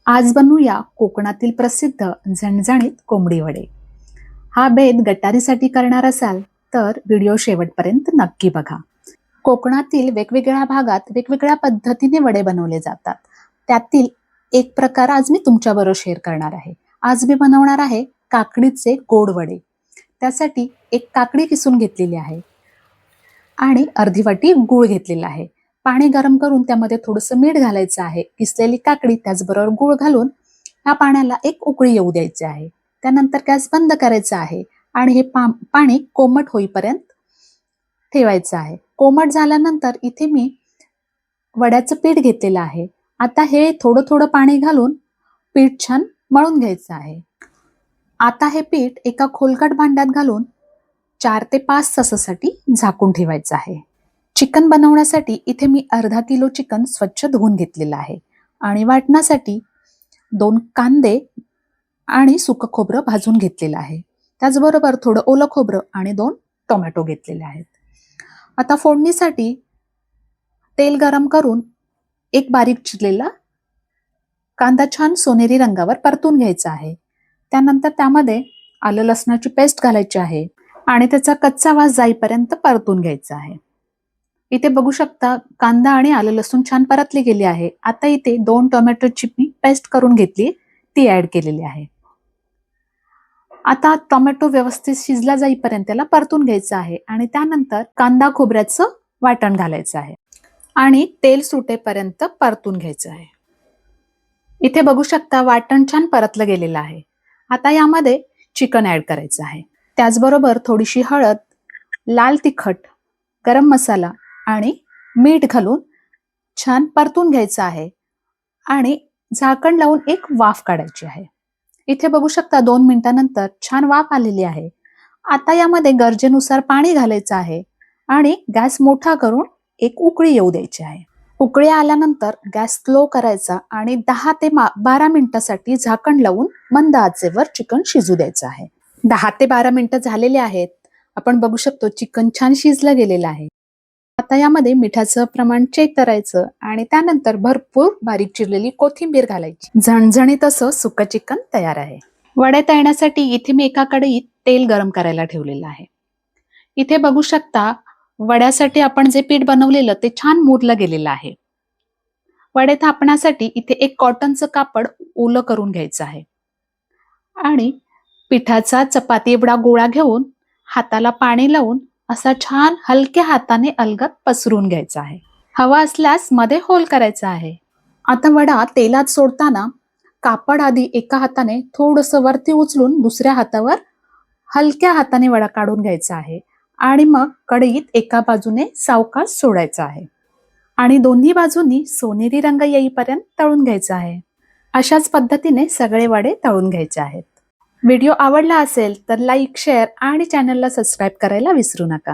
आज बनवूया कोकणातील प्रसिद्ध झणझणीत कोंबडी वडे। हा बेत गटारीसाठी करणार असाल तर व्हिडिओ शेवटपर्यंत नक्की बघा। कोकणातील वेगवेगळ्या भागात वेगवेगळ्या पद्धतीने वडे बनवले जातात। त्यातील एक प्रकार आज मी तुमच्याबरोबर शेअर करणार आहे। आज मी बनवणार आहे काकडीचे गोड वडे। त्यासाठी एक काकडी किसून घेतलेली आहे आणि अर्धी वाटी गूळ घेतलेला आहे। पाणी गरम करून त्यामध्ये थोडंसं मीठ घालायचं आहे। किसलेली काकडी त्याचबरोबर गूळ घालून या पाण्याला एक उकळी येऊ द्यायची आहे। त्यानंतर गॅस बंद करायचा आहे आणि हे पाणी कोमट होईपर्यंत ठेवायचं आहे। कोमट झाल्यानंतर इथे मी वड्याचं पीठ घेतलेलं आहे। आता हे थोडं थोडं पाणी घालून पीठ छान मळून घ्यायचं आहे। आता हे पीठ एका खोलगट भांड्यात घालून 4 ते 5 तासासाठी झाकून ठेवायचं आहे। चिकन बनवण्यासाठी इथे मी अर्धा किलो चिकन स्वच्छ धुवून घेतलेलं आहे आणि वाटण्यासाठी 2 कांदे आणि सुकं खोबरं भाजून घेतलेलं आहे। त्याचबरोबर थोडं ओलं खोबरं आणि 2 टोमॅटो घेतलेले आहेत। आता फोडणीसाठी तेल गरम करून एक बारीक चिरलेला कांदा छान सोनेरी रंगावर परतून घ्यायचा आहे। त्यानंतर त्यामध्ये आलं लसणाची पेस्ट घालायची आहे आणि त्याचा कच्चा वास जाईपर्यंत परतून घ्यायचा आहे। इथे बघू शकता कांदा आणि आलं लसूण छान परतले गेले आहे। आता इथे 2 टोमॅटोची मी पेस्ट करून घेतली, ती ऍड केलेली आहे। आता टोमॅटो व्यवस्थित शिजला जाईपर्यंत त्याला परतून घ्यायचं आहे आणि त्यानंतर कांदा खोबऱ्याचं वाटण घालायचं आहे आणि तेल सुटेपर्यंत परतून घ्यायचं आहे। इथे बघू शकता वाटण छान परतलं गेलेलं आहे। आता यामध्ये चिकन ऍड करायचं आहे। त्याचबरोबर थोडीशी हळद, लाल तिखट, गरम मसाला आणि मीठ घालून छान परतून घ्यायचं आहे आणि झाकण लावून एक वाफ काढायची आहे। इथे बघू शकता 2 मिनिटांनंतर छान वाफ आलेली आहे। आता यामध्ये गरजेनुसार पाणी घालायचं आहे आणि गॅस मोठा करून एक उकळी येऊ द्यायची आहे। उकळी आल्यानंतर गॅस स्लो करायचा आणि 10 ते 12 मिनिटांसाठी झाकण लावून मंद आचेवर चिकन शिजू द्यायचं आहे। 10 ते 12 मिनिटं झालेले आहेत। आपण बघू शकतो चिकन छान शिजलं गेलेलं आहे। आता यामध्ये मिठाचं प्रमाण चेक करायचं आणि त्यानंतर भरपूर बारीक चिरलेली कोथिंबीर घालायची। झणझणीत असं सुकं चिकन तयार आहे। वडे तळण्यासाठी इथे मी एका कढईत तेल गरम करायला ठेवलेलं आहे। इथे बघू शकता वड्यासाठी आपण जे पीठ बनवलेलं ते छान मुरलं गेलेलं आहे। वडे थापण्यासाठी इथे एक कॉटनचं कापड ओलं करून घ्यायचं आहे आणि पिठाचा चपाती एवढा गोळा घेऊन हाताला पाणी लावून असा छान हलक्या हाताने अलगद पसरून घ्यायचा आहे। हवा असल्यास मध्ये होल करायचा आहे। आता वडा तेलात सोडताना कापड आधी एका हाताने थोडंसं वरती उचलून दुसऱ्या हातावर हलक्या हाताने वडा काढून घ्यायचा आहे आणि मग कढईत एका बाजूने सावकाश सोडायचा आहे आणि दोन्ही बाजूंनी सोनेरी रंग येईपर्यंत तळून घ्यायचा आहे। अशाच पद्धतीने सगळे वडे तळून घ्यायचे आहेत। व्हिडिओ आवडला असेल तर लाईक, शेअर आणि चॅनलला सबस्क्राईब करायला विसरू नका।